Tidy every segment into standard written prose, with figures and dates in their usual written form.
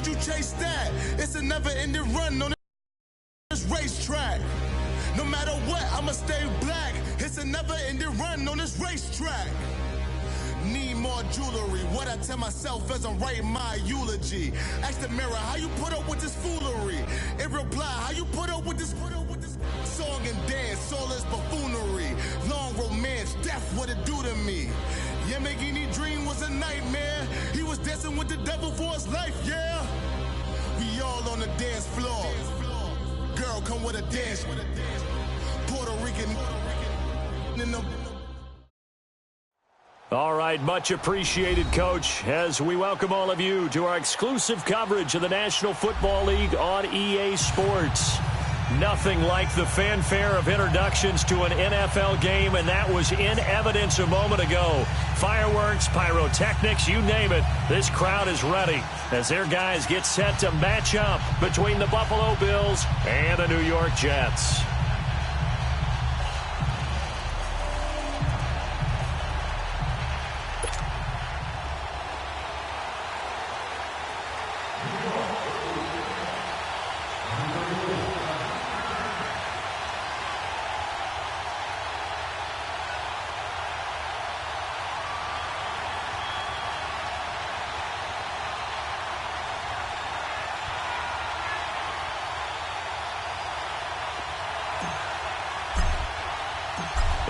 you chase that? It's a never-ending run on this racetrack. No matter what, I'ma stay black. It's a never-ending run on this racetrack. Need more jewelry. What I tell myself as I'm writing my eulogy. Ask the mirror, how you put up with this foolery? In reply, how you put up with this song and dance, all this buffoonery. Long romance, death, what it do to me? Yamagini dream was a nightmare. He was dancing with the devil for his life, yeah. We all on the dance floor. Girl, come with a dance. Puerto Rican in the... All right, much appreciated, Coach, as we welcome all of you to our exclusive coverage of the National Football League on EA Sports. Nothing like the fanfare of introductions to an NFL game, and that was in evidence a moment ago. Fireworks, pyrotechnics, you name it. This crowd is ready as their guys get set to match up between the Buffalo Bills and the New York Jets.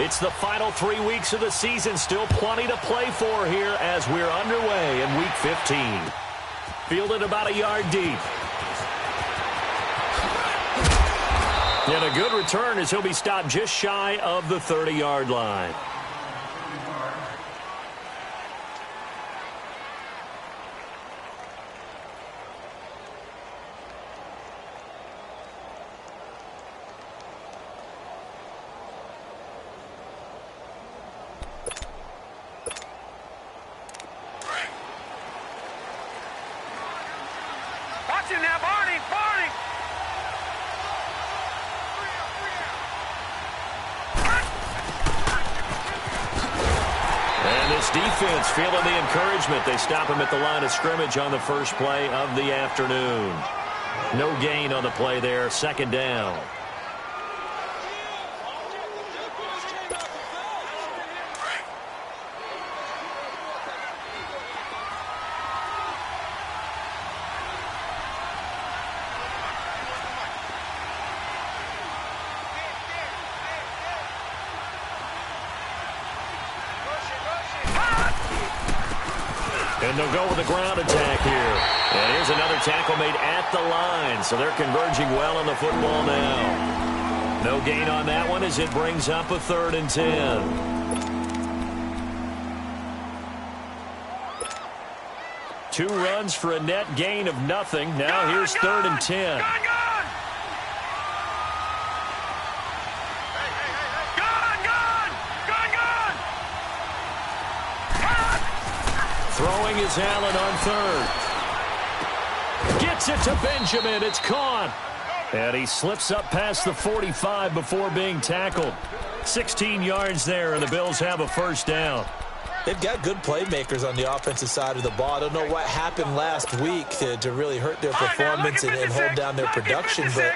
It's the final 3 weeks of the season. Still plenty to play for here as we're underway in Week 15. Fielded about a yard deep. And a good return as he'll be stopped just shy of the 30-yard line. Defense feeling the encouragement. They stop him at the line of scrimmage on the first play of the afternoon. No gain on the play there. Second down. And they'll go with a ground attack here. And here's another tackle made at the line. So they're converging well on the football now. No gain on that one as it brings up a 3rd and 10. Two runs for a net gain of nothing. Now here's 3rd and 10. Throwing is Allen on 3rd. Gets it to Benjamin. It's caught. And he slips up past the 45 before being tackled. 16 yards there, and the Bills have a first down. They've got good playmakers on the offensive side of the ball. I don't know what happened last week to really hurt their performance and hold down their production, but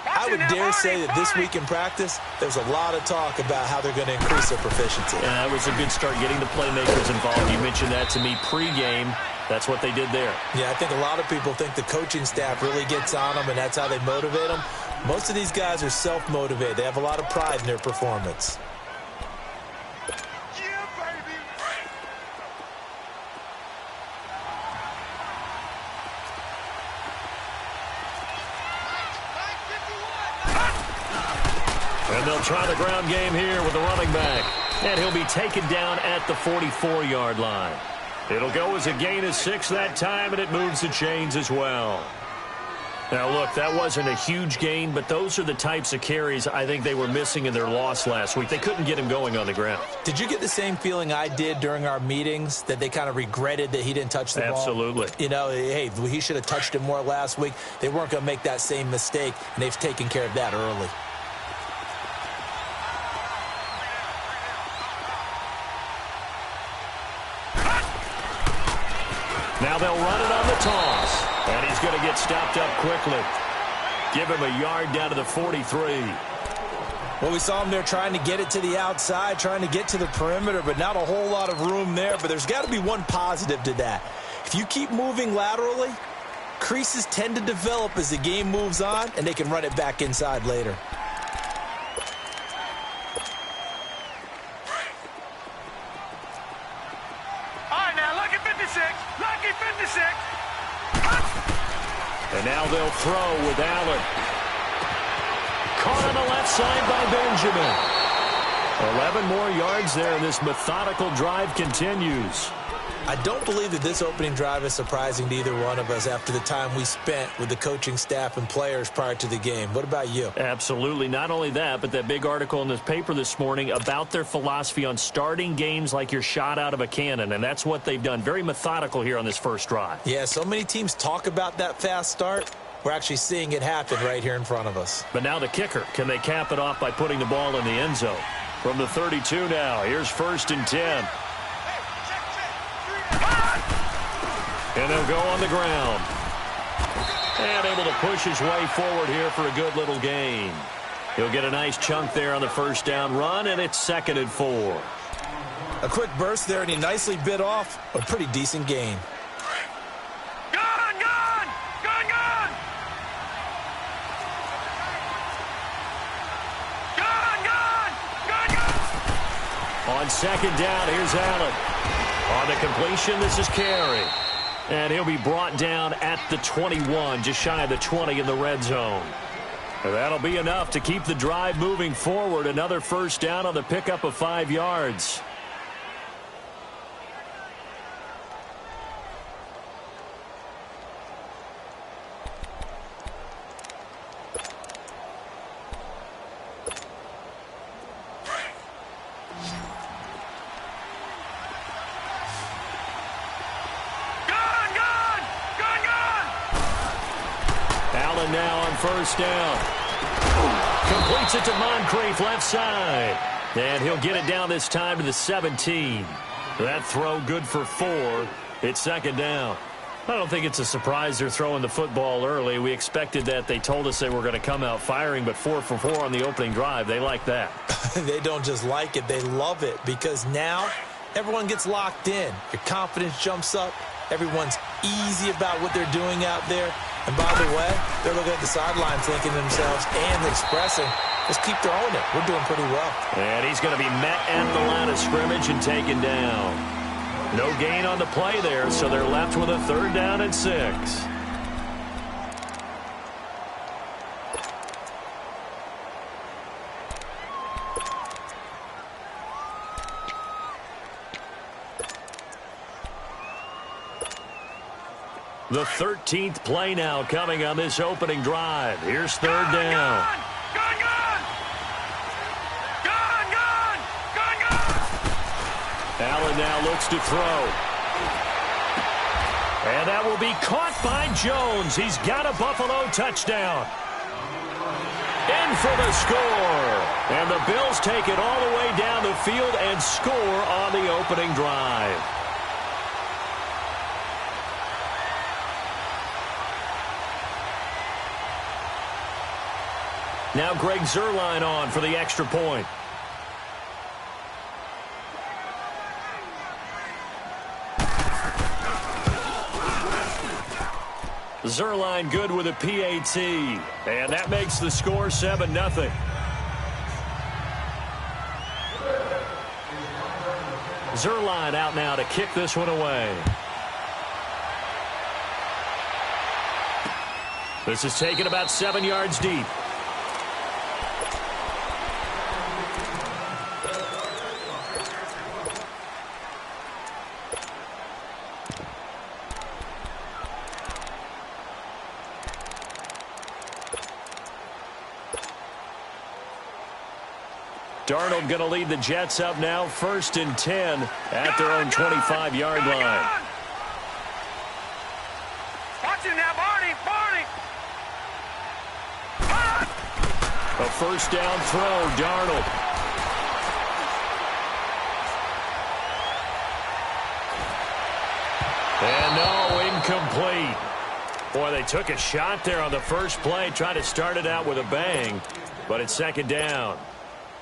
I would dare say that this week in practice, there's a lot of talk about how they're going to increase their proficiency. Yeah, that was a good start getting the playmakers involved. You mentioned that to me pregame. That's what they did there. Yeah, I think a lot of people think the coaching staff really gets on them, and that's how they motivate them. Most of these guys are self-motivated. They have a lot of pride in their performance. And they'll try the ground game here with the running back. And he'll be taken down at the 44-yard line. It'll go as a gain of 6 that time, and it moves the chains as well. Now, look, that wasn't a huge gain, but those are the types of carries I think they were missing in their loss last week. They couldn't get him going on the ground. Did you get the same feeling I did during our meetings, that they kind of regretted that he didn't touch the ball? Absolutely. You know, hey, he should have touched it more last week. They weren't going to make that same mistake, and they've taken care of that early. Now they'll run it on the toss. And he's going to get stopped up quickly. Give him a yard down to the 43. Well, we saw him there trying to get it to the outside, trying to get to the perimeter, but not a whole lot of room there. But there's got to be one positive to that. If you keep moving laterally, creases tend to develop as the game moves on, and they can run it back inside later. All right, now, lucky 56. Lucky 56. And now they'll throw with Allen. Caught on the left side by Benjamin. 11 more yards there, and this methodical drive continues. I don't believe that this opening drive is surprising to either one of us after the time we spent with the coaching staff and players prior to the game. What about you? Absolutely. Not only that, but that big article in this paper this morning about their philosophy on starting games like you're shot out of a cannon, and that's what they've done. Very methodical here on this first drive. Yeah, so many teams talk about that fast start. We're actually seeing it happen right here in front of us. But now the kicker. Can they cap it off by putting the ball in the end zone? From the 32 now, here's 1st and 10. And they'll go on the ground. And able to push his way forward here for a good little gain. He'll get a nice chunk there on the first down run, and it's 2nd and 4. A quick burst there, and he nicely bit off a pretty decent gain. Gone, gone, gone, gone. Gone, gone, gone, gone. On 2nd down, here's Allen. On the completion, this is Carey. And he'll be brought down at the 21, just shy of the 20 in the red zone. And that'll be enough to keep the drive moving forward. Another first down on the pickup of 5 yards. Now on first down. Completes it to Moncrief left side. And he'll get it down this time to the 17. That throw good for 4. It's 2nd down. I don't think it's a surprise they're throwing the football early. We expected that. They told us they were going to come out firing, but 4 for 4 on the opening drive. They like that. They don't just like it. They love it because now everyone gets locked in. Your confidence jumps up. Everyone's easy about what they're doing out there. And by the way, they're looking at the sideline thinking to themselves and expressing, let's keep throwing it. We're doing pretty well. And he's going to be met at the line of scrimmage and taken down. No gain on the play there, so they're left with a 3rd down and 6. The 13th play now coming on this opening drive. Here's 3rd down. Gone, gone. Gone, gone. Gone, gone. Allen now looks to throw. And that will be caught by Jones. He's got a Buffalo touchdown. In for the score. And the Bills take it all the way down the field and score on the opening drive. Now Greg Zuerlein on for the extra point. Zuerlein good with a PAT. And that makes the score 7-0. Zuerlein out now to kick this one away. This is taken about 7 yards deep. Darnold going to lead the Jets up now, 1st and 10 at their own 25-yard line. Watch him now, Barney, Barney. A first down throw, Darnold. And no, incomplete. Boy, they took a shot there on the first play, tried to start it out with a bang, but it's second down.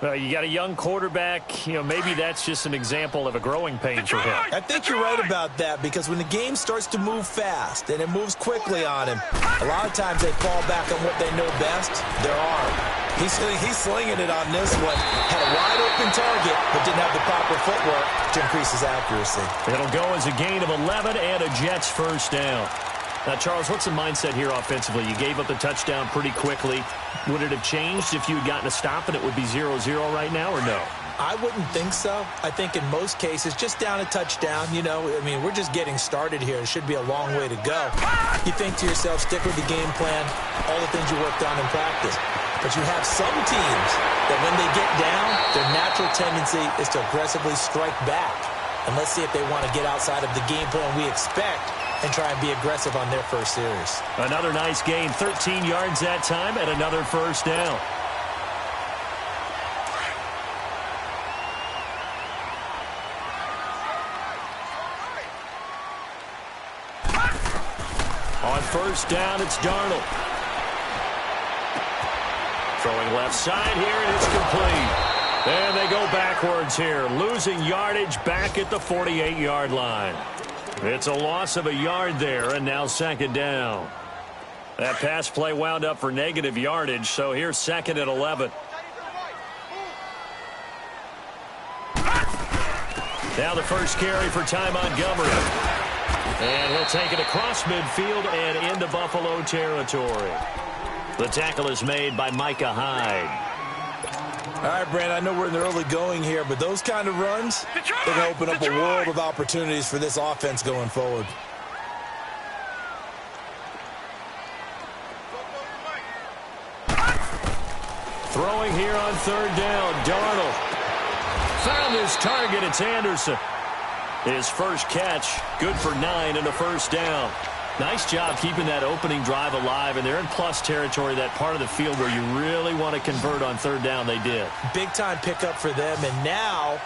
Well, you got a young quarterback. You know, maybe that's just an example of a growing pain for him. I think you're right about that, because when the game starts to move fast and it moves quickly on him, a lot of times they fall back on what they know best, their arm. He's slinging it on this one. Had a wide-open target, but didn't have the proper footwork to increase his accuracy. It'll go as a gain of 11 and a Jets first down. Now, Charles, what's the mindset here offensively? You gave up the touchdown pretty quickly. Would it have changed if you had gotten a stop and it would be 0-0 right now, or no? I wouldn't think so. I think in most cases, just down a touchdown, you know, I mean, we're just getting started here. It should be a long way to go. You think to yourself, stick with the game plan, all the things you worked on in practice. But you have some teams that when they get down, their natural tendency is to aggressively strike back. And let's see if they want to get outside of the game plan we expect and try and be aggressive on their first series. Another nice gain, 13 yards that time, and another first down. On first down, it's Darnold. Throwing left side here, and it's complete. And they go backwards here, losing yardage back at the 48-yard line. It's a loss of a yard there, and now second down. That pass play wound up for negative yardage, so here's second and 11. Now the first carry for Ty Montgomery. And he'll take it across midfield and into Buffalo territory. The tackle is made by Micah Hyde. All right, Brandon, I know we're in the early going here, but those kind of runs, they're going to open up a world of opportunities for this offense going forward. Throwing here on third down, Darnold. Found his target, it's Anderson. His first catch, good for 9 and a first down. Nice job keeping that opening drive alive, and they're in plus territory, that part of the field where you really want to convert on third down. They did. Big-time pickup for them, and now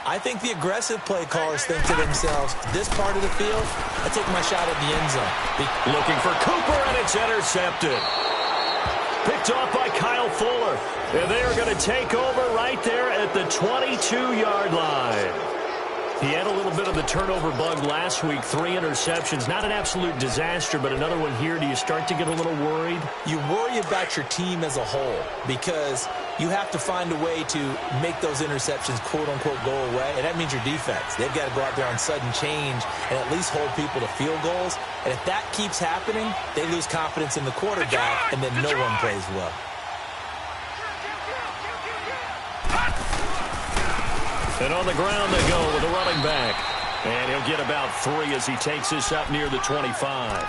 I think the aggressive play callers think to themselves, this part of the field, I take my shot at the end zone. Looking for Cooper, and it's intercepted. Picked off by Kyle Fuller, and they are going to take over right there at the 22-yard line. He had a little bit of the turnover bug last week, 3 interceptions. Not an absolute disaster, but another one here. Do you start to get a little worried? You worry about your team as a whole because you have to find a way to make those interceptions, quote-unquote, go away, and that means your defense. They've got to go out there on sudden change and at least hold people to field goals, and if that keeps happening, they lose confidence in the quarterback, and then no one plays well. And on the ground they go with a running back. And he'll get about 3 as he takes this up near the 25.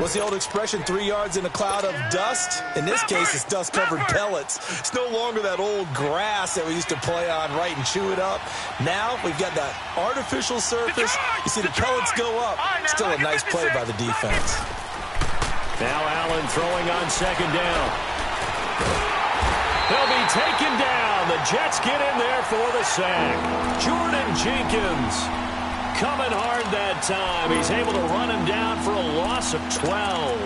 What's the old expression, 3 yards in a cloud of dust? In this case, it's dust-covered pellets. It's no longer that old grass that we used to play on, right, and chew it up. Now we've got that artificial surface. You see the pellets go up. Still a nice play by the defense. Now Allen throwing on second down. They'll be taken down. The Jets get in there for the sack. Jordan Jenkins coming hard that time. He's able to run him down for a loss of 12.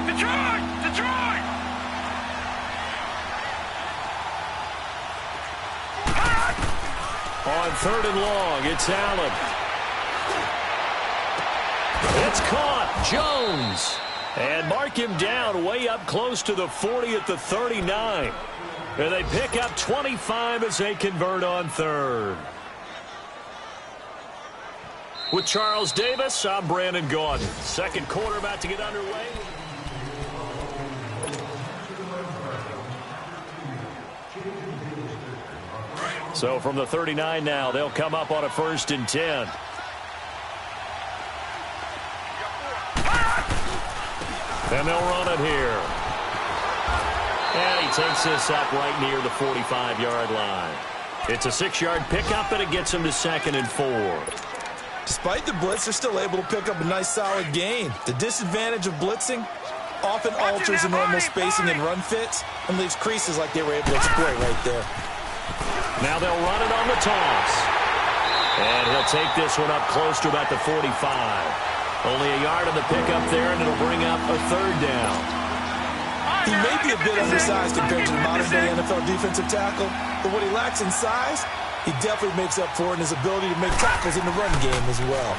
Detroit! Detroit! On third and long, it's Allen. It's caught. Jones. And mark him down way up close to the 40 at the 39. And they pick up 25 as they convert on third. With Charles Davis, I'm Brandon Gaudin. Second quarter about to get underway. So from the 39 now, they'll come up on a 1st and 10. And they'll run it here. And he takes this up right near the 45-yard line. It's a 6-yard pickup, and it gets him to 2nd and 4. Despite the blitz, they're still able to pick up a nice, solid gain. The disadvantage of blitzing often alters the normal spacing and run fits and leaves creases like they were able to exploit right there. Now they'll run it on the toss. And he'll take this one up close to about the 45. Only a yard on the pickup there, and it'll bring up a third down. He may be a bit undersized compared to the modern-day NFL defensive tackle, but what he lacks in size, he definitely makes up for it in his ability to make tackles in the run game as well.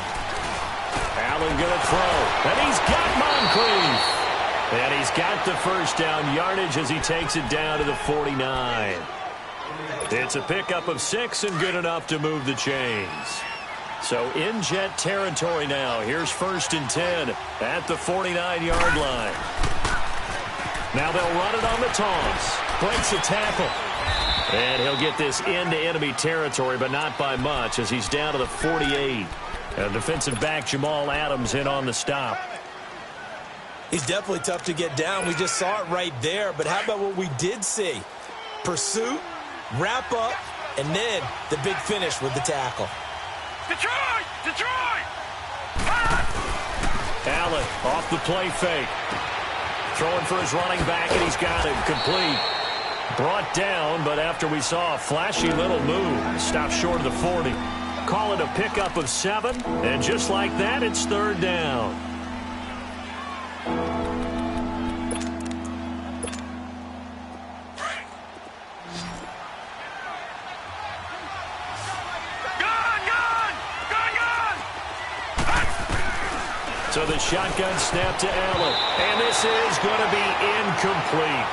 Allen going to throw, and he's got Moncrief. And he's got the first down yardage as he takes it down to the 49. It's a pickup of 6 and good enough to move the chains. So in Jet territory now. Here's 1st and 10 at the 49-yard line. Now they'll run it on the toss. Breaks a tackle. And he'll get this into enemy territory, but not by much as he's down to the 48. Defensive back Jamal Adams in on the stop. He's definitely tough to get down. We just saw it right there. But how about what we did see? Pursuit, wrap up, and then the big finish with the tackle. Detroit! Detroit! Allen off the play fake. Throwing for his running back, and he's got it complete. Brought down, but after we saw a flashy little move, stopped short of the 40. Call it a pickup of 7, and just like that, it's 3rd down. So the shotgun snap to Allen, and this is going to be incomplete.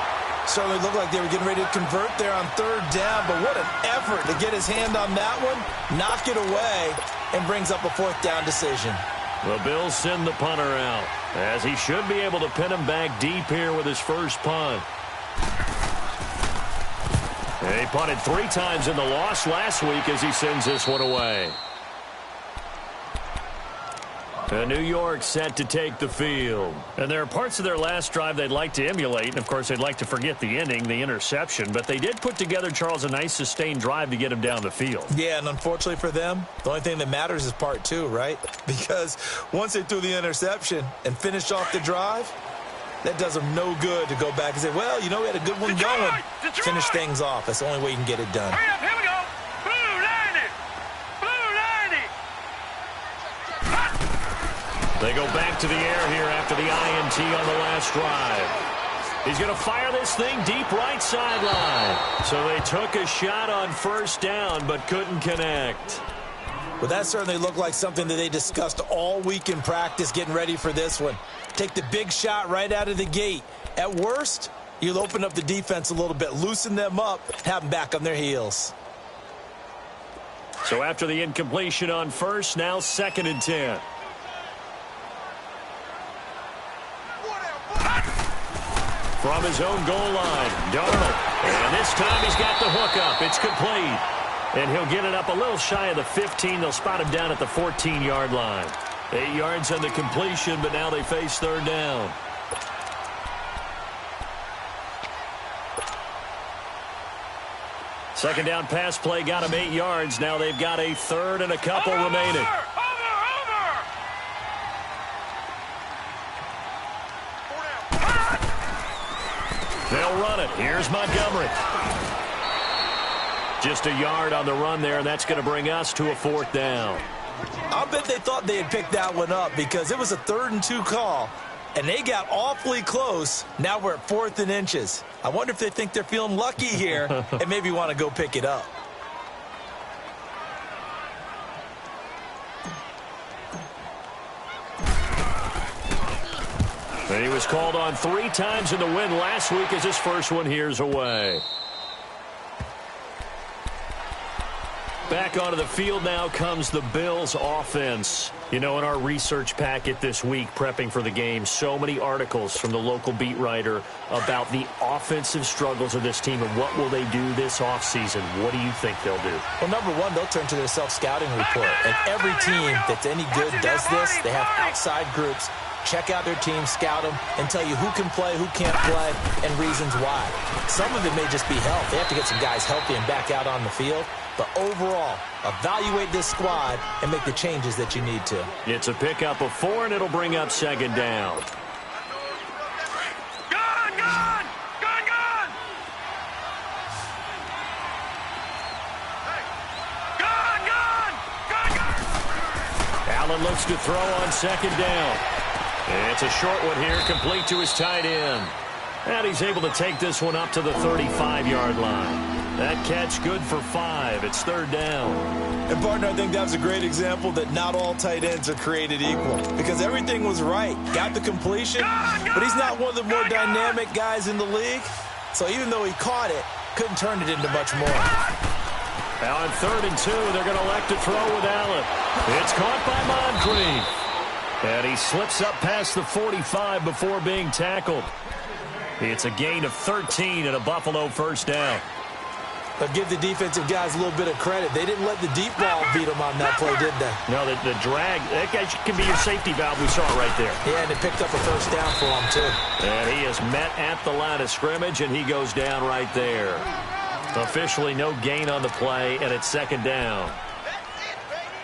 Certainly looked like they were getting ready to convert there on 3rd down, but what an effort to get his hand on that one, knock it away, and brings up a 4th down decision. The Bills send the punter out, as he should be able to pin him back deep here with his first punt. And he punted 3 times in the loss last week as he sends this one away. New York set to take the field. And there are parts of their last drive they'd like to emulate. And, of course, they'd like to forget the ending, the interception. But they did put together, Charles, a nice sustained drive to get him down the field. Yeah, and unfortunately for them, the only thing that matters is part 2, right? Because once they threw the interception and finished off the drive, that does them no good to go back and say, well, you know, we had a good one going. Finish things off. That's the only way you can get it done. Hurry up, here we go. Blue 90. Blue 90. They go back to the air here after the INT on the last drive. He's going to fire this thing deep right sideline. So they took a shot on 1st down but couldn't connect. Well, that certainly looked like something that they discussed all week in practice getting ready for this one. Take the big shot right out of the gate. At worst, you'll open up the defense a little bit, loosen them up, have them back on their heels. So after the incompletion on 1st, now 2nd and 10. From his own goal line, Darnold. And this time he's got the hook up. It's complete. And he'll get it up a little shy of the 15. They'll spot him down at the 14-yard line. 8 yards on the completion, but now they face 3rd down. Second down pass play got him 8 yards. Now they've got a 3rd and a couple remaining. They'll run it. Here's Montgomery. Just a yard on the run there, and that's going to bring us to a 4th down. I'll bet they thought they had picked that one up because it was a 3rd and 2 call, and they got awfully close. Now we're at 4th and inches. I wonder if they think they're feeling lucky here and maybe want to go pick it up. And he was called on 3 times in the win last week as his first one here's away. Back onto the field now comes the Bills offense. You know, in our research packet this week, prepping for the game, so many articles from the local beat writer about the offensive struggles of this team and what will they do this offseason. What do you think they'll do? Well, number one, they'll turn to their self-scouting report. And every team that's any good does this. They have outside groups. Check out their team, scout them, and tell you who can play, who can't play, and reasons why. Some of it may just be health. They have to get some guys healthy and back out on the field. But overall, evaluate this squad and make the changes that you need to. It's a pickup of 4, and it'll bring up 2nd down. Allen looks to throw on second down. It's a short one here, complete to his tight end. And he's able to take this one up to the 35-yard line. That catch good for 5. It's third down. And, partner, I think that was a great example that not all tight ends are created equal because everything was right. Got the completion, but he's not one of the more dynamic guys in the league. So even though he caught it, couldn't turn it into much more. Now on 3rd and 2, they're going to elect to throw with Allen. It's caught by Moncrief. And he slips up past the 45 before being tackled. It's a gain of 13 and a Buffalo first down. But give the defensive guys a little bit of credit. They didn't let the deep ball beat them on that play, did they? No, the drag, that guy can be your safety valve. We saw it right there. Yeah, and it picked up a first down for him, too. And he is met at the line of scrimmage, and he goes down right there. Officially no gain on the play, and it's second down.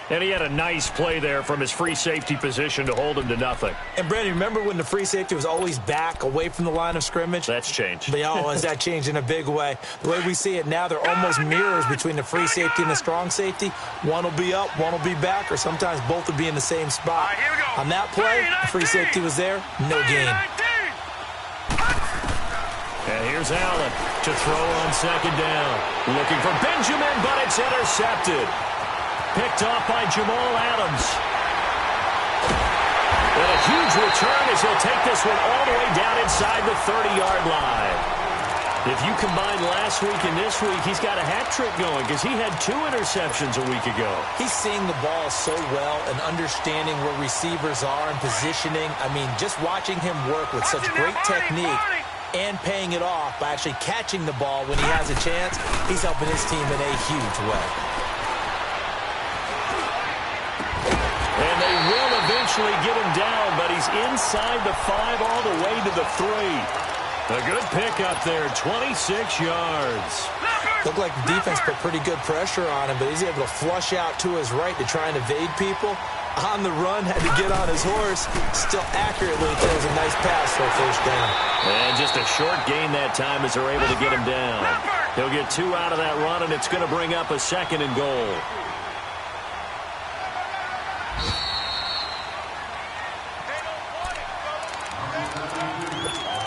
And he had a nice play there from his free safety position to hold him to nothing. And, Brandon, remember when the free safety was always back away from the line of scrimmage? That's changed. But, has that changed in a big way? The way we see it now, they're almost mirrors between the free safety and the strong safety. One will be up, one will be back, or sometimes both will be in the same spot. Right, here we go. On that play, the free safety was there, no gain. And here's Allen to throw on second down. Looking for Benjamin, but it's intercepted. Picked off by Jamal Adams. And a huge return as he'll take this one all the way down inside the 30-yard line. If you combine last week and this week, he's got a hat trick going because he had 2 interceptions a week ago. He's seeing the ball so well and understanding where receivers are and positioning. I mean, just watching him work with such great technique and paying it off by actually catching the ball when he has a chance, he's helping his team in a huge way. And they will eventually get him down, but he's inside the 5 all the way to the 3. A good pickup there, 26 yards. Looked like the defense put pretty good pressure on him, but he's able to flush out to his right to try and evade people. On the run, had to get on his horse. Still accurately throws a nice pass for a first down. And just a short gain that time as they're able to get him down. He'll get 2 out of that run, and it's going to bring up a 2nd and goal.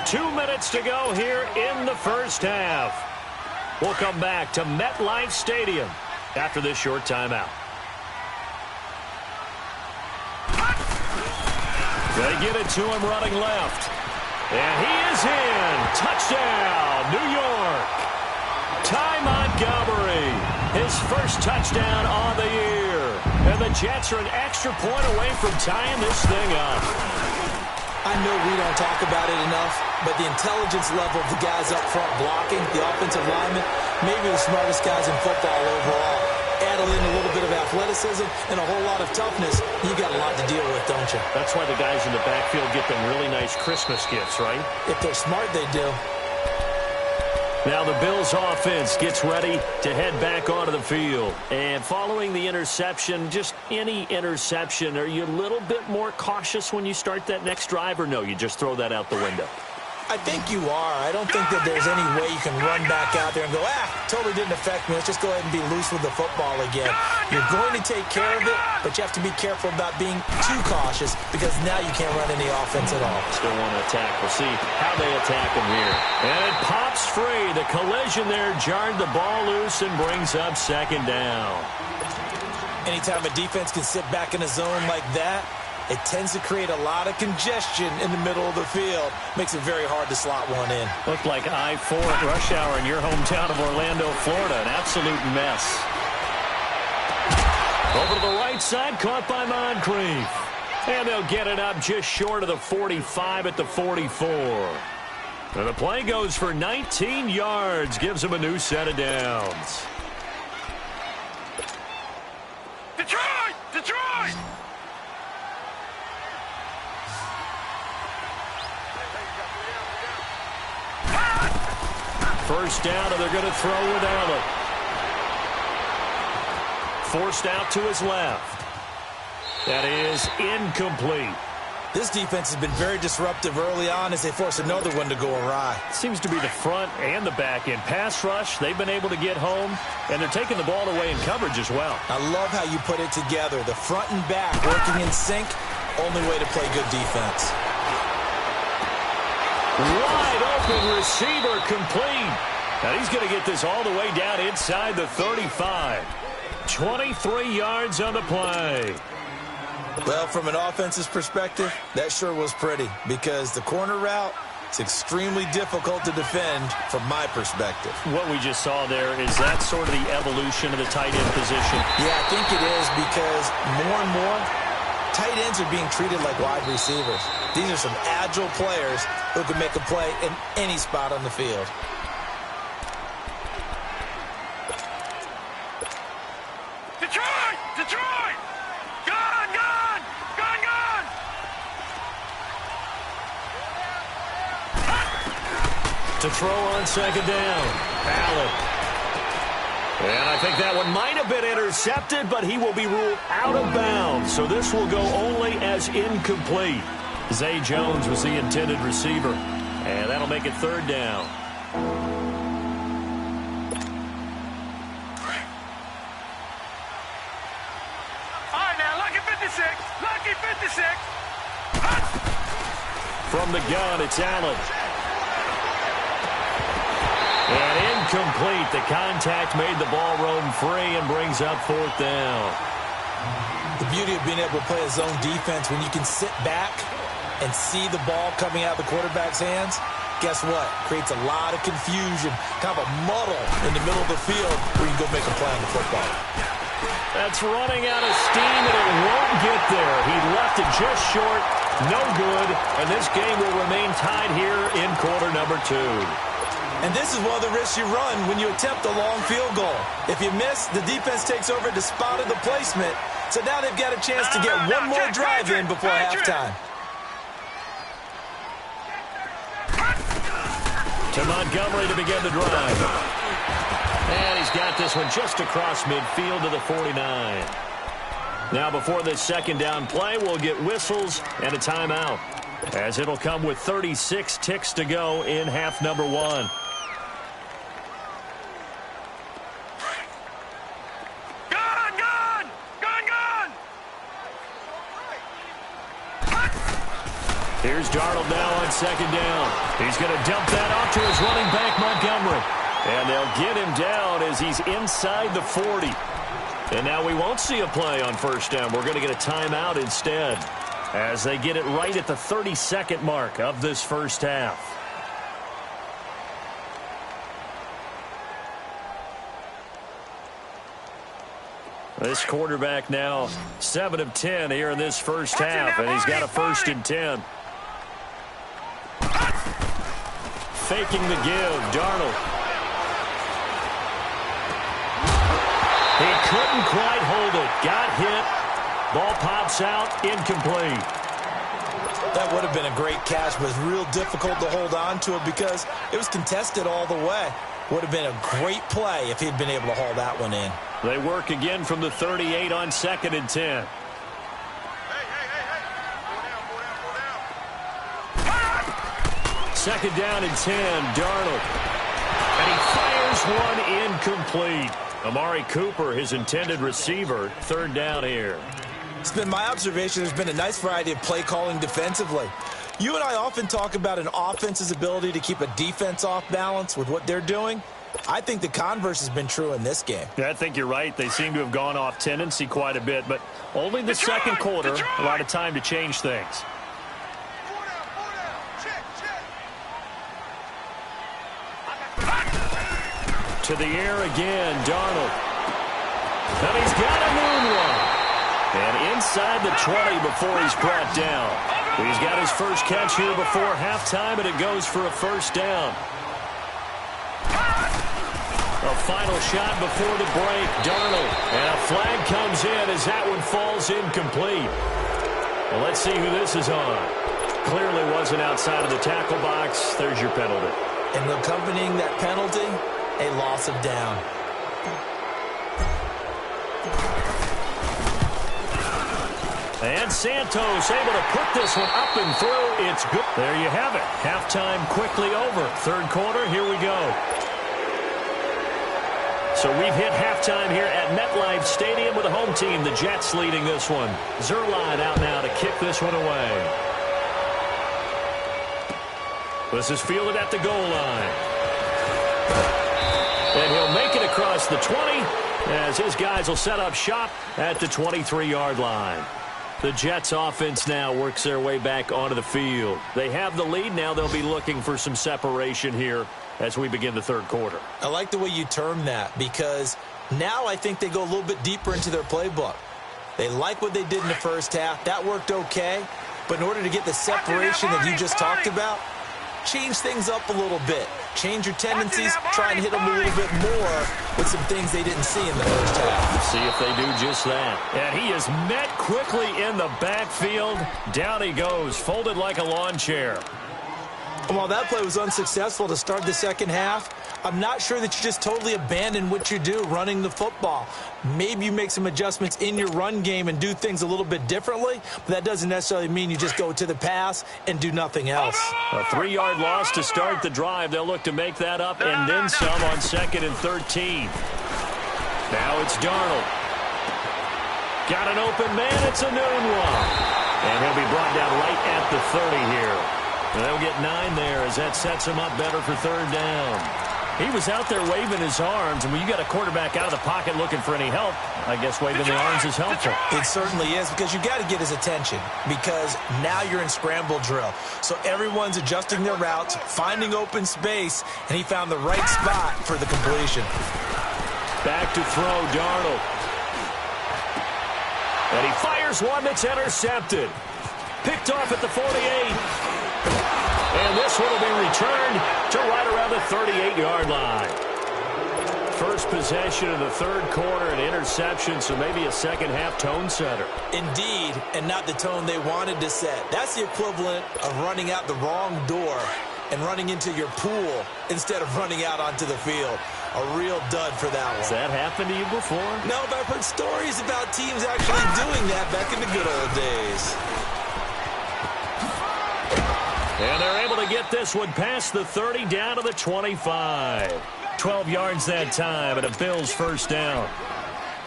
Two minutes to go here in the first half. We'll come back to MetLife Stadium after this short timeout. They get it to him running left. And he is in. Touchdown, New York. Ty Montgomery, his first touchdown on the year. And the Jets are an extra point away from tying this thing up. I know we don't talk about it enough, but the intelligence level of the guys up front blocking, the offensive linemen, maybe the smartest guys in football overall. Add in a little bit of athleticism and a whole lot of toughness, you got a lot to deal with, don't you? That's why the guys in the backfield get them really nice Christmas gifts, right? If they're smart, they do. Now the Bills offense gets ready to head back onto the field. And following the interception, just any interception, are you a little bit more cautious when you start that next drive, or no, you just throw that out the window? I think you are. I don't think that there's any way you can run back out there and go, totally didn't affect me. Let's just go ahead and be loose with the football again. You're going to take care of it, but you have to be careful about being too cautious because now you can't run any offense at all. Still want to attack. We'll see how they attack him here. And it pops free. The collision there jarred the ball loose and brings up second down. Anytime a defense can sit back in a zone like that, it tends to create a lot of congestion in the middle of the field. Makes it very hard to slot one in. Looked like I-4 at rush hour in your hometown of Orlando, Florida. An absolute mess. Over to the right side, caught by Moncrief. And they'll get it up just short of the 45 at the 44. And the play goes for 19 yards. Gives them a new set of downs. Detroit! Detroit! First down, and they're going to throw with Allen. Forced out to his left. That is incomplete. This defense has been very disruptive early on as they force another one to go awry. Seems to be the front and the back end. Pass rush, they've been able to get home, and they're taking the ball away in coverage as well. I love how you put it together. The front and back working in sync, only way to play good defense. Wide open receiver complete. Now he's going to get this all the way down inside the 35. 23 yards on the play. Well, from an offensive perspective, that sure was pretty because the corner route is extremely difficult to defend from my perspective. What we just saw there, is that sort of the evolution of the tight end position? Yeah, I think it is because more and more, tight ends are being treated like wide receivers. These are some agile players who can make a play in any spot on the field. Detroit! Detroit! Gone! Gone! Gone! Gone! To throw on second down. Allen. And I think that one might have been intercepted, but he will be ruled out of bounds. So this will go only as incomplete. Zay Jones was the intended receiver. And that'll make it third down. Lucky 56. From the gun, it's Allen. And incomplete. The contact made the ball roam free and brings up fourth down. The beauty of being able to play a zone defense when you can sit back and see the ball coming out of the quarterback's hands, guess what? Creates a lot of confusion, kind of a muddle in the middle of the field where you can go make a play on the football. That's running out of steam, and it won't get there. He left it just short, no good, and this game will remain tied here in quarter number 2. And this is one of the risks you run when you attempt a long field goal. If you miss, the defense takes over the spot of the placement, so now they've got a chance to get one more drive in before halftime. To Montgomery to begin the drive. And he's got this one just across midfield to the 49. Now before this second down play, we'll get whistles and a timeout, as it'll come with 36 ticks to go in half number 1. Gone! Gone! Gone! Gone! Here's Darnold now on second down. He's going to dump that off to his running back, Montgomery. And they'll get him down as he's inside the 40. And now we won't see a play on first down. We're going to get a timeout instead, as they get it right at the 32nd mark of this first half. This quarterback now 7 of 10 here in this first half, and he's got a 1st and 10. Faking the give, Darnold. He couldn't quite hold it. Got hit. Ball pops out. Incomplete. That would have been a great catch, but it's real difficult to hold on to it because it was contested all the way. Would have been a great play if he'd been able to haul that one in. They work again from the 38 on 2nd and 10. Second down and 10, Darnold. And he fires one incomplete. Amari Cooper, his intended receiver, third down here. It's been my observation there's been a nice variety of play calling defensively. You and I often talk about an offense's ability to keep a defense off balance with what they're doing. I think the converse has been true in this game. Yeah, I think you're right. They seem to have gone off tendency quite a bit, but only the second quarter, a lot of time to change things. To the air again, Darnold. And he's got a moonwalk. And inside the 20 before he's brought down. He's got his first catch here before halftime, and it goes for a first down. A final shot before the break, Darnold. And a flag comes in as that one falls incomplete. Well, let's see who this is on. Clearly wasn't outside of the tackle box. There's your penalty. And accompanying that penalty, a loss of down. And Santos able to put this one up and through. It's good. There you have it. Halftime quickly over. Third quarter, here we go. So we've hit halftime here at MetLife Stadium with the home team, the Jets, leading this one. Zerline out now to kick this one away. This is fielded at the goal line. And he'll make it across the 20 as his guys will set up shop at the 23-yard line. The Jets offense now works their way back onto the field. They have the lead. Now they'll be looking for some separation here as we begin the third quarter. I like the way you term that because now I think they go a little bit deeper into their playbook. They like what they did in the first half. That worked okay. But in order to get the separation that you just talked about, change things up a little bit. Change your tendencies, try and hit them a little bit more with some things they didn't see in the first half. See if they do just that. And he is met quickly in the backfield. Down he goes, folded like a lawn chair. And while that play was unsuccessful to start the second half, I'm not sure that you just totally abandon what you do running the football. Maybe you make some adjustments in your run game and do things a little bit differently, but that doesn't necessarily mean you just go to the pass and do nothing else. A 3-yard loss to start the drive. They'll look to make that up and then some on 2nd and 13. Now it's Darnold. Got an open man. It's a noon one. And he'll be brought down right at the 30 here. And they'll get 9 there as that sets him up better for third down. He was out there waving his arms, and when you got a quarterback out of the pocket looking for any help, I guess waving the arms is helpful. It certainly is, because you got to get his attention, because now you're in scramble drill. So everyone's adjusting their routes, finding open space, and he found the right spot for the completion. Back to throw, Darnold. And he fires one that's intercepted. Picked off at the 48. And this one will be returned to right around the 38-yard line. First possession of the third quarter, an interception, so maybe a second-half tone setter. Indeed, and not the tone they wanted to set. That's the equivalent of running out the wrong door and running into your pool instead of running out onto the field. A real dud for that one. Has that happened to you before? No, but I've heard stories about teams actually doing that back in the good old days. And they're able to get this one past the 30 down to the 25. 12 yards that time and a Bills first down.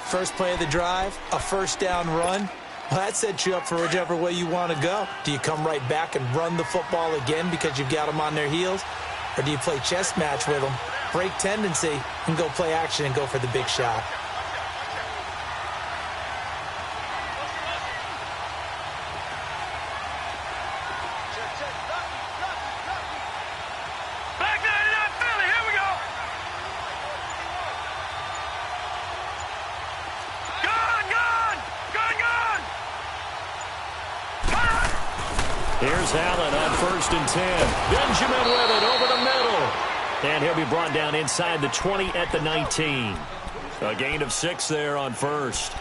First play of the drive, a first down run. Well, that sets you up for whichever way you want to go. Do you come right back and run the football again because you've got them on their heels? Or do you play chess match with them, break tendency, and go play action and go for the big shot? Here's Allen on 1st and 10. Benjamin with it over the middle. And he'll be brought down inside the 20 at the 19. A gain of 6 there on first.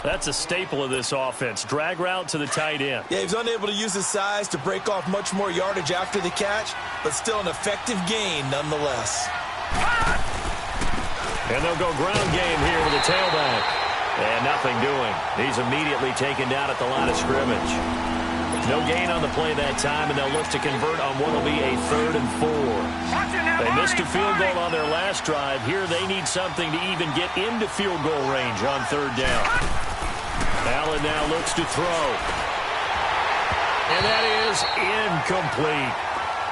That's a staple of this offense. Drag route to the tight end. Yeah, he was unable to use his size to break off much more yardage after the catch, but still an effective gain nonetheless. And they'll go ground game here with the tailback. And nothing doing. He's immediately taken down at the line of scrimmage. No gain on the play that time, and they'll look to convert on what will be a 3rd and 4. They missed a field goal on their last drive. Here they need something to even get into field goal range on 3rd down. Allen now looks to throw. And that is incomplete.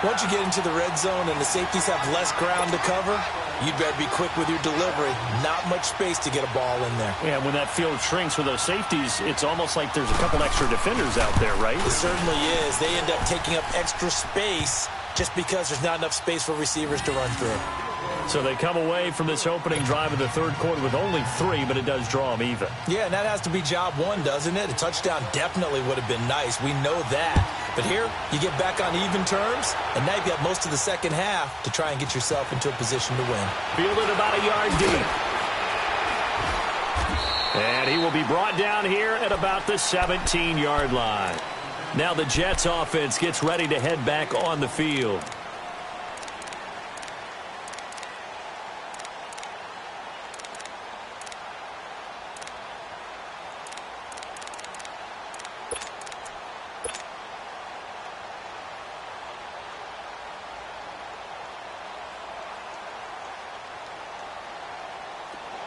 Once you get into the red zone and the safeties have less ground to cover, you'd better be quick with your delivery. Not much space to get a ball in there. Yeah, when that field shrinks with those safeties, it's almost like there's a couple extra defenders out there, right? It certainly is. They end up taking up extra space just because there's not enough space for receivers to run through. So they come away from this opening drive of the third quarter with only 3, but it does draw them even. Yeah, and that has to be job 1, doesn't it? A touchdown definitely would have been nice. We know that. But here, you get back on even terms, and now you've got most of the second half to try and get yourself into a position to win. Fielded about a yard deep. And he will be brought down here at about the 17-yard line. Now the Jets offense gets ready to head back on the field.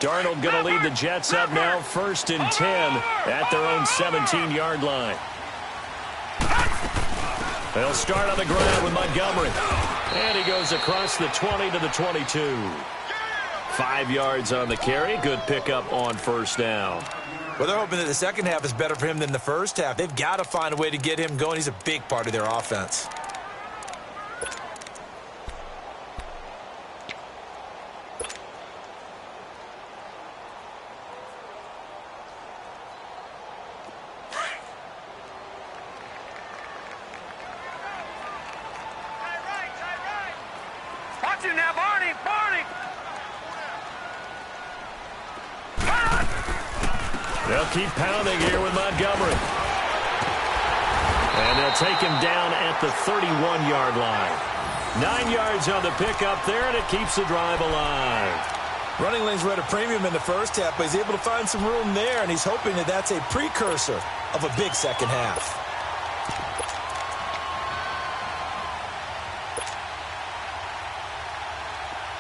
Darnold going to lead the Jets up now, 1st and 10 at their own 17-yard line. They'll start on the ground with Montgomery. And he goes across the 20 to the 22. 5 yards on the carry. Good pickup on 1st down. Well, they're hoping that the second half is better for him than the first half. They've got to find a way to get him going. He's a big part of their offense. Watch him now, Barney! They'll keep pounding here with Montgomery. And they'll take him down at the 31-yard line. 9 yards on the pickup there, and it keeps the drive alive. Running lanes were at a premium in the first half, but he's able to find some room there, and he's hoping that that's a precursor of a big second half.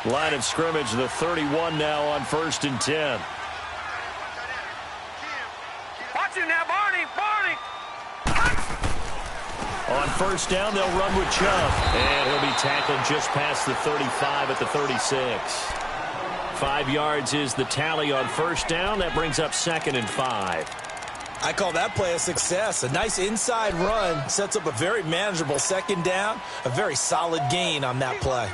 Line of scrimmage, the 31 now on 1st and 10. Watch him now, Barney! On 1st down, they'll run with Chubb. And he'll be tackled just past the 35 at the 36. 5 yards is the tally on 1st down. That brings up 2nd and 5. I call that play a success. A nice inside run sets up a very manageable 2nd down. A very solid gain on that play.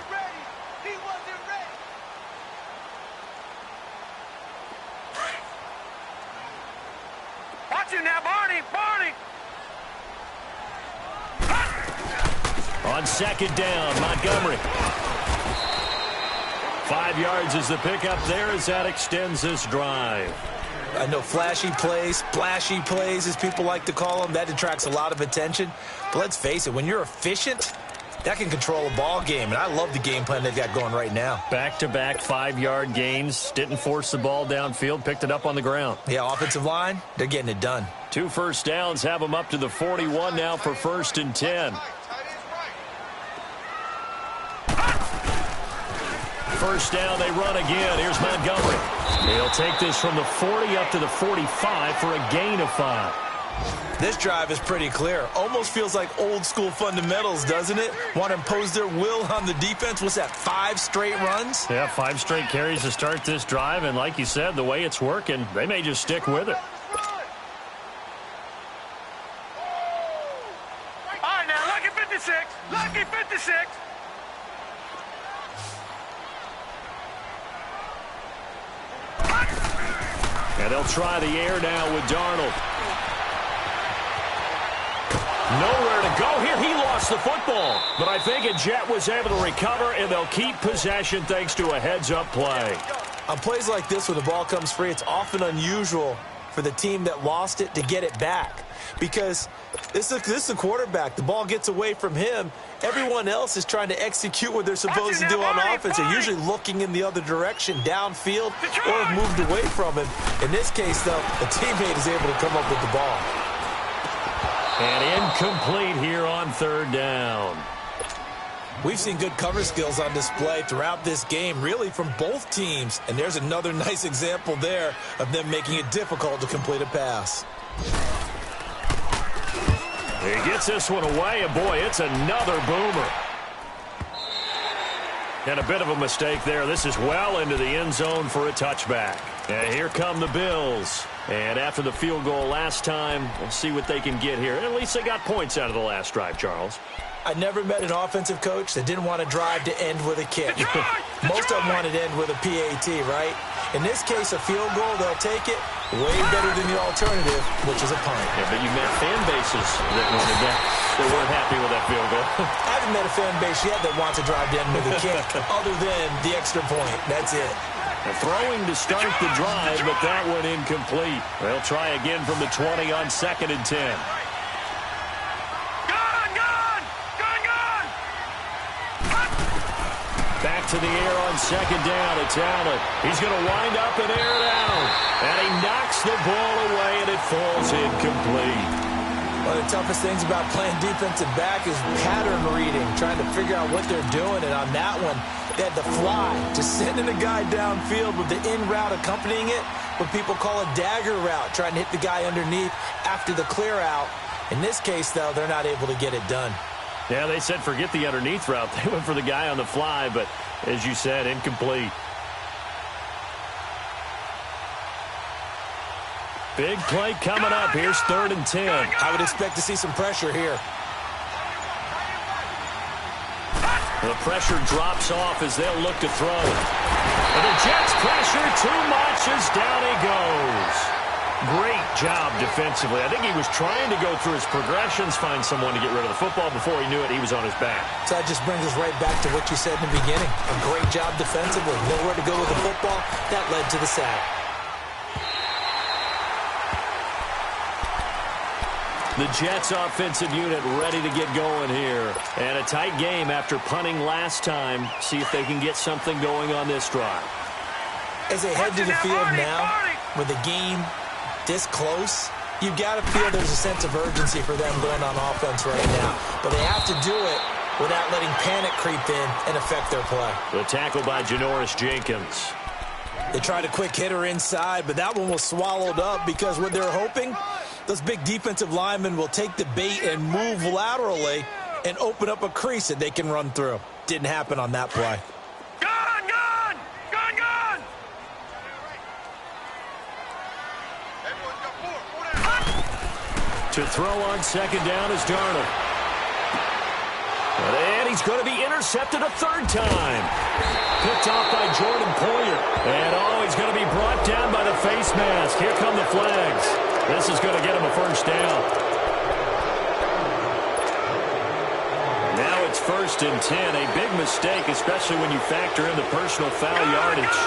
Watch him now, Barney! On 2nd down, Montgomery. 5 yards is the pickup there as that extends this drive. I know flashy plays, splashy plays, as people like to call them, that attracts a lot of attention. But let's face it, when you're efficient, that can control a ball game. And I love the game plan they've got going right now. Back-to-back 5-yard gains. Didn't force the ball downfield. Picked it up on the ground. Yeah, offensive line, they're getting it done. 2 first downs have them up to the 41 now for 1st and 10. 1st down, they run again. Here's Montgomery. He'll take this from the 40 up to the 45 for a gain of 5. This drive is pretty clear. Almost feels like old school fundamentals, doesn't it? Want to impose their will on the defense. What's that, 5 straight runs? Yeah, 5 straight carries to start this drive. And like you said, the way it's working, they may just stick with it. All right, now, lucky 56. Lucky 56. And they'll try the air now with Darnold. Nowhere to go here. He lost the football. But I think a Jet was able to recover, and they'll keep possession thanks to a heads-up play. On plays like this where the ball comes free, it's often unusual for the team that lost it to get it back. Because this is the quarterback. The ball gets away from him. Everyone else is trying to execute what they're supposed to do on offense. They're usually looking in the other direction, downfield, or have moved away from him. In this case, though, the teammate is able to come up with the ball. And incomplete here on 3rd down. We've seen good cover skills on display throughout this game, really from both teams. And there's another nice example there of them making it difficult to complete a pass. He gets this one away, and boy, it's another boomer. And a bit of a mistake there. This is well into the end zone for a touchback. And here come the Bills. And after the field goal last time, we'll see what they can get here. At least they got points out of the last drive, Charles. I never met an offensive coach that didn't want to drive to end with a kick. Most of them wanted to end with a PAT, right? In this case, a field goal, they'll take it way better than the alternative, which is a punt. Yeah, but you met fan bases that wanted that. They weren't happy with that field goal. I haven't met a fan base yet that wants to drive to end with a kick other than the extra point. That's it. Throwing to start the drive, but that one incomplete. They'll try again from the 20 on 2nd and 10. Back to the air on 2nd down. It's Allen. He's going to wind up and air it out. And he knocks the ball away, and it falls incomplete. One of the toughest things about playing defensive back is pattern reading, trying to figure out what they're doing. And on that one, They had the fly, just sending a guy downfield with the in route accompanying it, what people call a dagger route, trying to hit the guy underneath after the clear out. In this case, though, they're not able to get it done. Yeah, they said forget the underneath route. They went for the guy on the fly, but as you said, incomplete. Big play coming up. Here's 3rd and 10. I would expect to see some pressure here. The pressure drops off as they'll look to throw. And the Jets pressure too much as down he goes. Great job defensively. I think he was trying to go through his progressions, find someone to get rid of the football. Before he knew it, he was on his back. So that just brings us right back to what you said in the beginning. A great job defensively. Nowhere to go with the football. That led to the sack. The Jets offensive unit ready to get going here. And a tight game after punting last time. See if they can get something going on this drive. As they head to the field now, with the game this close, you've got to feel there's a sense of urgency for them going on offense right now. But they have to do it without letting panic creep in and affect their play. The tackle by Janoris Jenkins. They tried a quick hitter inside, but that one was swallowed up because what they're hoping, those big defensive linemen will take the bait and move laterally and open up a crease that they can run through. Didn't happen on that play. Gone, gone! Gone, gone! To throw on 2nd down is Darnold. And he's going to be intercepted a 3rd time. Picked off by Jordan Poyer. And, he's going to be brought down by the face mask. Here come the flags. This is going to get him a 1st down. Now it's 1st and 10. A big mistake, especially when you factor in the personal foul yardage.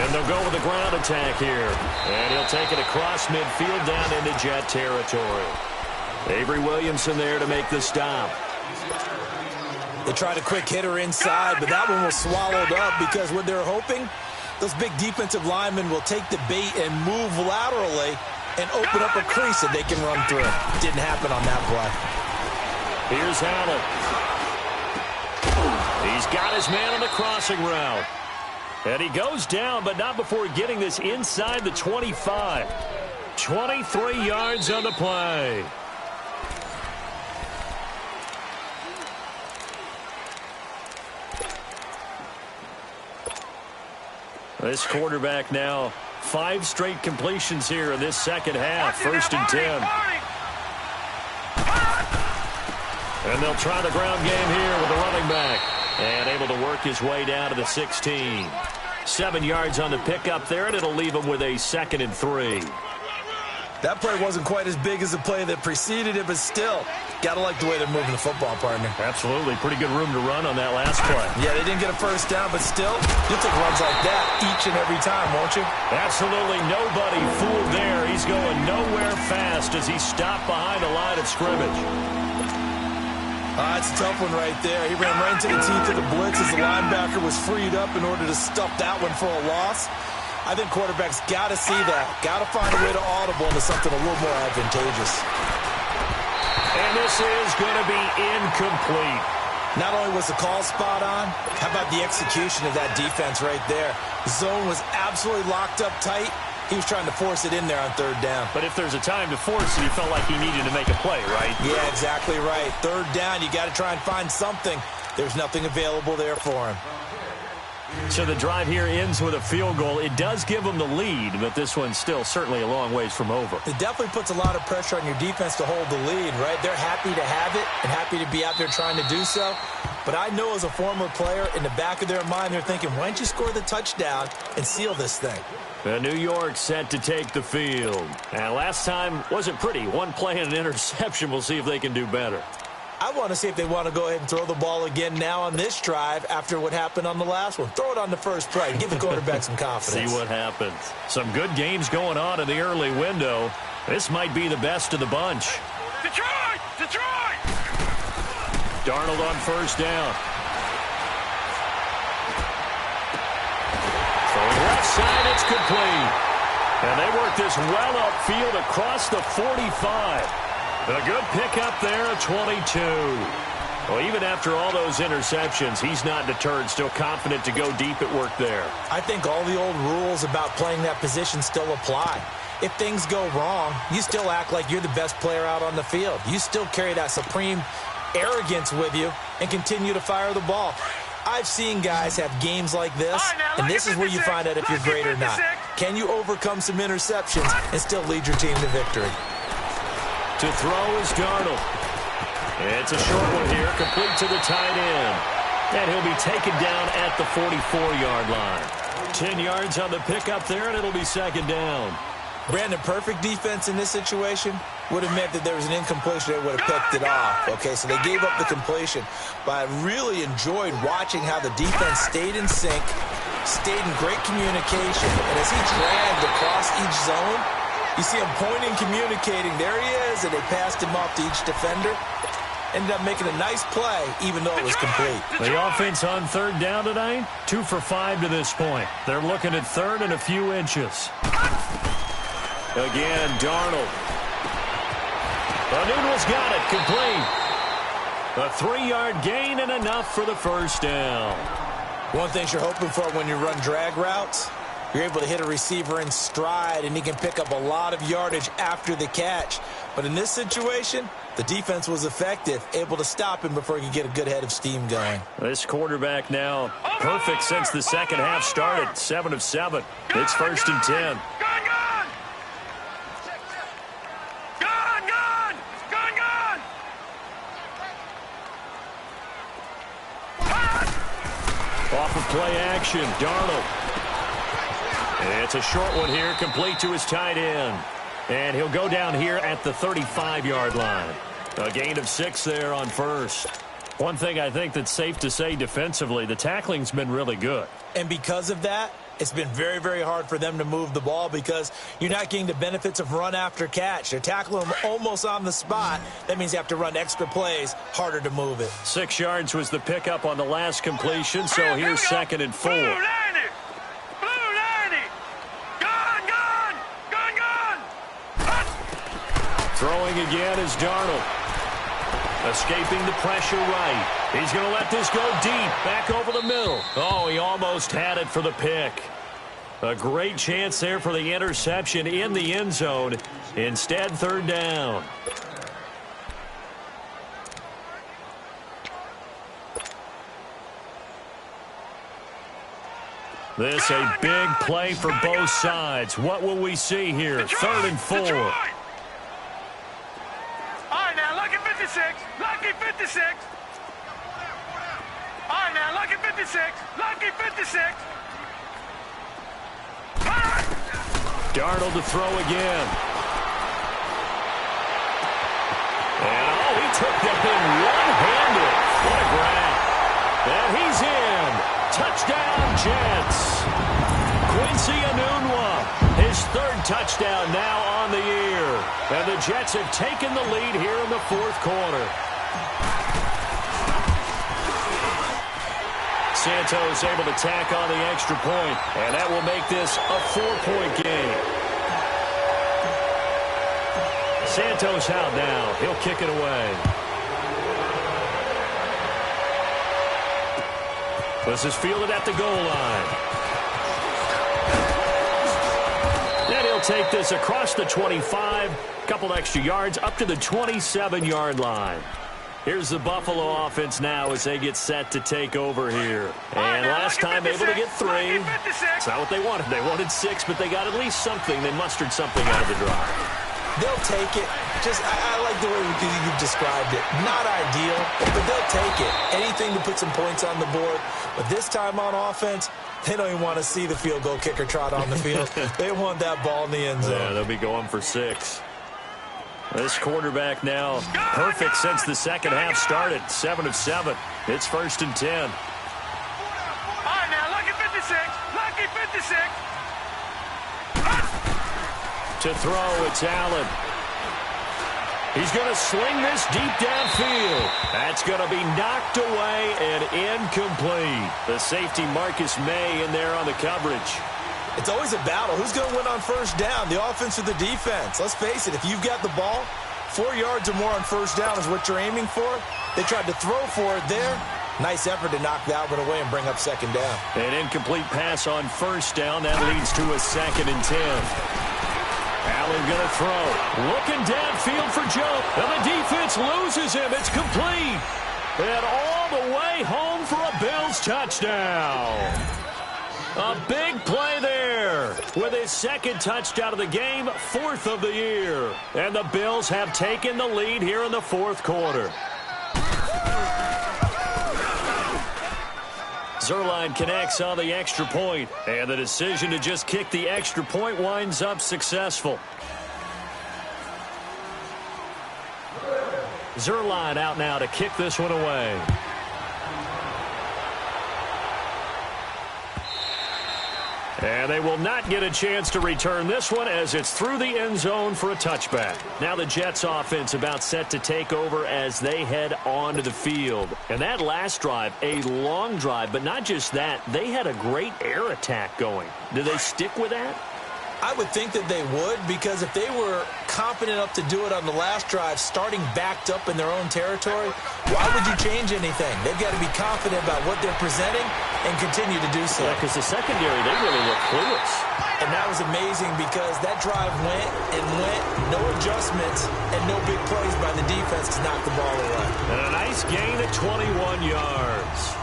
And they'll go with the ground attack here. And he'll take it across midfield down into Jet territory. Avery Williamson there to make the stop. They tried a quick hitter inside, but that one was swallowed up because what they're hoping, those big defensive linemen will take the bait and move laterally and open up a crease that they can run through. Didn't happen on that play. Here's Allen. He's got his man on the crossing route. And he goes down, but not before getting this inside the 25. 23 yards on the play. This quarterback now 5 straight completions here in this 2nd half. 1st and 10. And they'll try the ground game here with the running back. And able to work his way down to the 16. 7 yards on the pickup there, and it'll leave him with a 2nd and 3. That play wasn't quite as big as the play that preceded it, but still, got to like the way they're moving the football, partner. Absolutely. Pretty good room to run on that last play. Yeah, they didn't get a 1st down, but still, you'll take runs like that each and every time, won't you? Absolutely nobody fooled there. He's going nowhere fast as he stopped behind the line of scrimmage. It's a tough one right there. He ran right into the teeth of the blitz as the linebacker was freed up in order to stuff that one for a loss. I think quarterbacks got to see that. Got to find a way to audible into something a little more advantageous. And this is going to be incomplete. Not only was the call spot on, how about the execution of that defense right there? The zone was absolutely locked up tight. He was trying to force it in there on 3rd down. But if there's a time to force it, he felt like he needed to make a play, right? Yeah, exactly right. 3rd down, you got to try and find something. There's nothing available there for him. So the drive here ends with a field goal. It does give them the lead, but this one's still certainly a long ways from over. It definitely puts a lot of pressure on your defense to hold the lead, right? They're happy to have it and happy to be out there trying to do so. But I know as a former player, in the back of their mind, they're thinking, why don't you score the touchdown and seal this thing? New York set to take the field. And last time wasn't pretty. One play and an interception. We'll see if they can do better. I want to see if they want to go ahead and throw the ball again now on this drive after what happened on the last one. Throw it on the first play and give the quarterback some confidence. See what happens. Some good games going on in the early window. This might be the best of the bunch. Detroit! Detroit! Darnold on 1st down. Throwing left side, it's complete. And they work this well upfield across the 45. A good pickup there at 22. Well, even after all those interceptions, he's not deterred, still confident to go deep at work there. I think all the old rules about playing that position still apply. If things go wrong, you still act like you're the best player out on the field. You still carry that supreme arrogance with you and continue to fire the ball. I've seen guys have games like this, and this is where you find out if you're great or not. Can you overcome some interceptions and still lead your team to victory? To throw is Darnold. It's a short one here, complete to the tight end. And he'll be taken down at the 44-yard line. 10 yards on the pickup there, and it'll be second down. Brandon, perfect defense in this situation would have meant that there was an incompletion. They would have picked it off. Okay, so they gave up the completion. But I really enjoyed watching how the defense stayed in sync, stayed in great communication. And as he dragged across each zone, you see him pointing, communicating. There he is, and they passed him off to each defender. Ended up making a nice play, even though it was complete. The offense on third down tonight, 2 for 5 to this point. They're looking at third and a few inches. Again, Darnold. Noodle's got it, complete. A 3-yard gain and enough for the first down. One thing you're hoping for when you run drag routes, you're able to hit a receiver in stride, and he can pick up a lot of yardage after the catch. But in this situation, the defense was effective, able to stop him before he could get a good head of steam going. This quarterback now perfect since the second half started, 7 of 7. It's first and 10. Off of play action, Darnold. It's a short one here, complete to his tight end. And he'll go down here at the 35-yard line. A gain of 6 there on first. One thing I think that's safe to say defensively, the tackling's been really good. And because of that, it's been very, very hard for them to move the ball because you're not getting the benefits of run after catch. They're tackling them almost on the spot. That means you have to run extra plays, harder to move it. 6 yards was the pickup on the last completion, so here's second and 4. Blue 90! Blue 90! Gone! Throwing again is Darnold. Escaping the pressure right. He's going to let this go deep, back over the middle. Oh, he almost had it for the pick. A great chance there for the interception in the end zone. Instead, third down. This a big play for both sides. What will we see here? Third and 4. All right, now, lucky 56. Lucky 56. All right, now, lucky 56. Lucky 56. Darnold to throw again. And, oh, he took that thing one-handed. What a grab. And he's in. Touchdown, Jets. Quincy Enunwa, his 3rd touchdown now on the year. And the Jets have taken the lead here in the 4th quarter. Santos able to tack on the extra point, and that will make this a 4-point game. Santos out now. He'll kick it away. This is fielded at the goal line. And he'll take this across the 25, a couple extra yards, up to the 27-yard line. Here's the Buffalo offense now as they get set to take over here. And last time able to get 3. It's not what they wanted. They wanted 6, but they got at least something. They mustered something out of the drive. They'll take it. I like the way you've described it. Not ideal, but they'll take it. Anything to put some points on the board. But this time on offense, they don't even want to see the field goal kicker trot on the field. They want that ball in the end zone. Yeah, they'll be going for 6. This quarterback now perfect since the second half started. 7 of 7. It's first and 10. All right, now, lucky 56. Lucky 56. To throw, it's Allen. He's going to sling this deep downfield. That's going to be knocked away and incomplete. The safety Marcus May in there on the coverage. It's always a battle. Who's going to win on first down, the offense or the defense? Let's face it, if you've got the ball, 4 yards or more on first down is what you're aiming for. They tried to throw for it there. Nice effort to knock that one away and bring up second down. An incomplete pass on first down. That leads to a 2nd and 10. Allen going to throw. Looking downfield for Joe. And the defense loses him. It's complete. And all the way home for a Bills touchdown. A big play there with his 2nd touchdown of the game, 4th of the year. And the Bills have taken the lead here in the 4th quarter. Zuerlein connects on the extra point, and the decision to just kick the extra point winds up successful. Zuerlein out now to kick this one away. And they will not get a chance to return this one as it's through the end zone for a touchback. Now the Jets offense about set to take over as they head onto the field. And that last drive, a long drive, but not just that, they had a great air attack going. Do they stick with that? I would think that they would, because if they were confident enough to do it on the last drive, starting backed up in their own territory, why would you change anything? They've got to be confident about what they're presenting and continue to do so. Yeah, because the secondary, they really look clueless. And that was amazing because that drive went and went, no adjustments, and no big plays by the defense to knock the ball away. And a nice gain of 21 yards.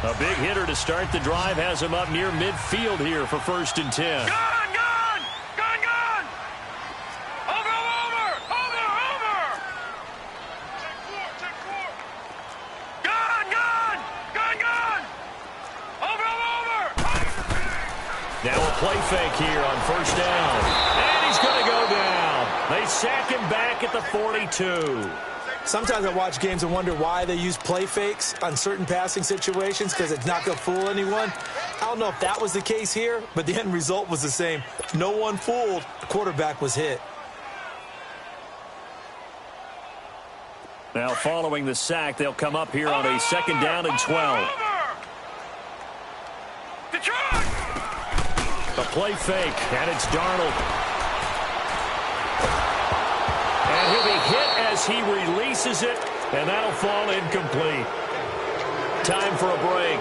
A big hitter to start the drive has him up near midfield here for 1st and 10. Gone! Over! Gone! Over! Now a play fake here on first down. And he's going to go down. They sack him back at the 42. Sometimes I watch games and wonder why they use play fakes on certain passing situations, because it's not going to fool anyone. I don't know if that was the case here, but the end result was the same. No one fooled. The quarterback was hit. Now following the sack, they'll come up here on a 2nd down and 12. Detroit! A play fake, and it's Darnold. And he'll be hit as he releases it, and that'll fall incomplete. Time for a break.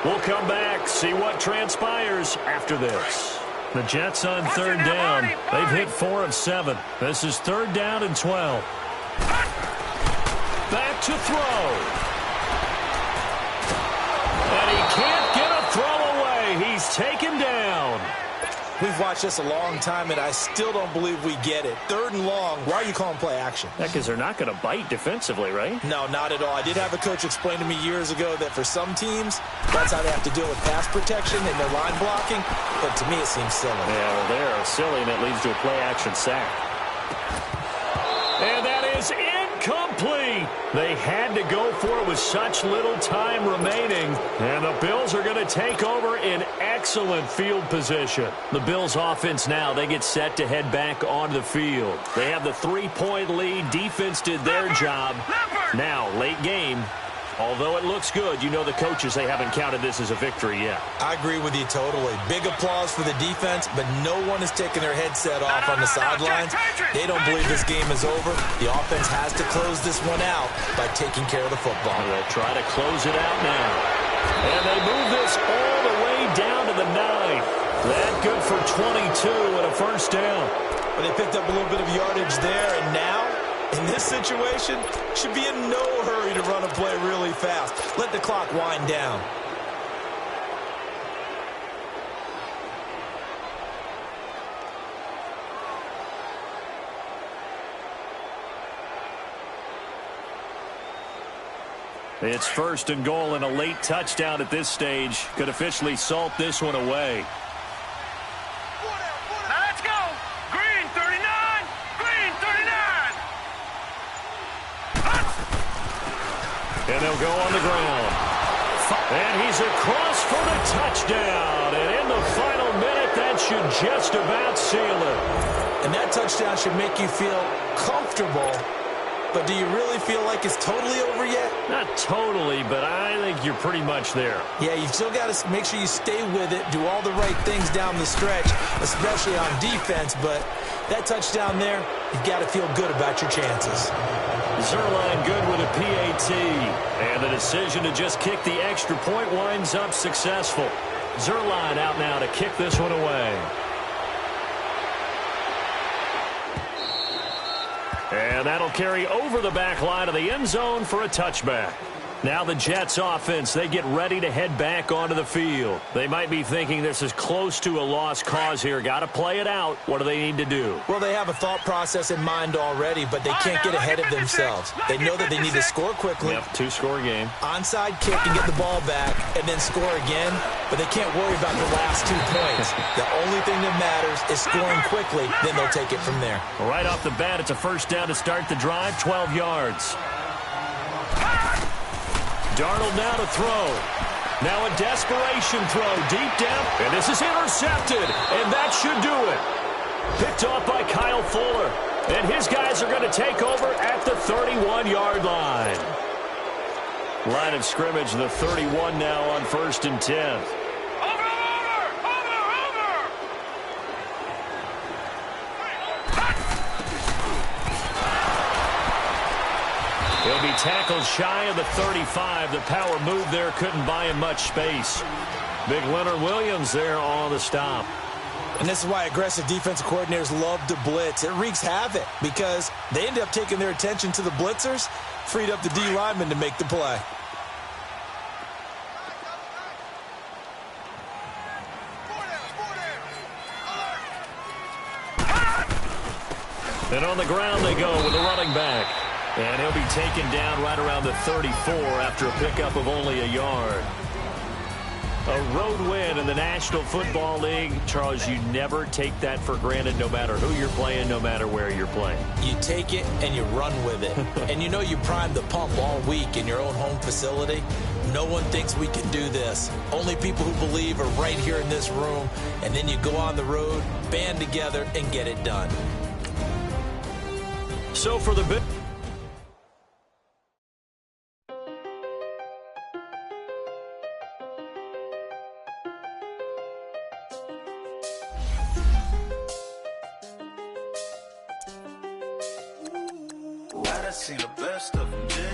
We'll come back, see what transpires after this. The Jets on 3rd down. They've hit 4 of 7. This is 3rd down and 12. Back to throw. And he can't get a throw away. He's taken down. We've watched this a long time, and I still don't believe we get it. 3rd and long. Why are you calling play action? Yeah, because they're not going to bite defensively, right? No, not at all. I did have a coach explain to me years ago that for some teams, that's how they have to deal with pass protection and their line blocking. But to me, it seems silly. Yeah, well, they're silly, and it leads to a play action sack. And that is incomplete. They had to go for it with such little time remaining. And the Bills are going to take over in excellent field position. The Bills offense now, they get set to head back onto the field. They have the 3-point lead. Defense did their job. Now, late game. Although it looks good, you know the coaches, they haven't counted this as a victory yet. I agree with you totally. Big applause for the defense, but no one is taking their headset off on the sidelines. They don't believe this game is over. The offense has to close this one out by taking care of the football. They'll try to close it out now. And they move this all the way down to the 9. That good for 22 and a 1st down. But they picked up a little bit of yardage there, and now, in this situation, should be in no hurry to run a play really fast. Let the clock wind down. It's 1st and goal, and a late touchdown at this stage could officially salt this one away. Now let's go. Green 39. Green 39. And they'll go on the ground. And he's across for the touchdown. And in the final minute, that should just about seal it. And that touchdown should make you feel comfortable but do you really feel like it's totally over yet? Not totally, but I think you're pretty much there. Yeah, you've still got to make sure you stay with it, do all the right things down the stretch, especially on defense, but that touchdown there, you've got to feel good about your chances. Zerline good with a PAT, and the decision to just kick the extra point winds up successful. Zerline out now to kick this one away. And that'll carry over the back line of the end zone for a touchback. Now the Jets offense, they get ready to head back onto the field. They might be thinking this is close to a lost cause here. Got to play it out. What do they need to do? Well, they have a thought process in mind already, but they can't get ahead of themselves. They know that they need to score quickly. Yep, two-score game. Onside kick and get the ball back and then score again, but they can't worry about the last 2 points. The only thing that matters is scoring quickly, then they'll take it from there. Right off the bat, it's a first down to start the drive, 12 yards. Darnold now to throw. Now a desperation throw deep down. And this is intercepted. And that should do it. Picked off by Kyle Fuller. And his guys are going to take over at the 31-yard line. Line of scrimmage, the 31 now on 1st and 10. He'll be tackled shy of the 35. The power move there couldn't buy him much space. Big Leonard Williams there on the stop. And this is why aggressive defensive coordinators love to blitz. It wreaks havoc because they end up taking their attention to the blitzers, freed up the D lineman to make the play. And on the ground they go with the running back. And he'll be taken down right around the 34 after a pickup of only a yard. A road win in the National Football League. Charles, you never take that for granted no matter who you're playing, no matter where you're playing. You take it and you run with it. And you know you primed the pump all week in your own home facility. No one thinks we can do this. Only people who believe are right here in this room. And then you go on the road, band together, and get it done. So for the big... Seen the best of them, yeah.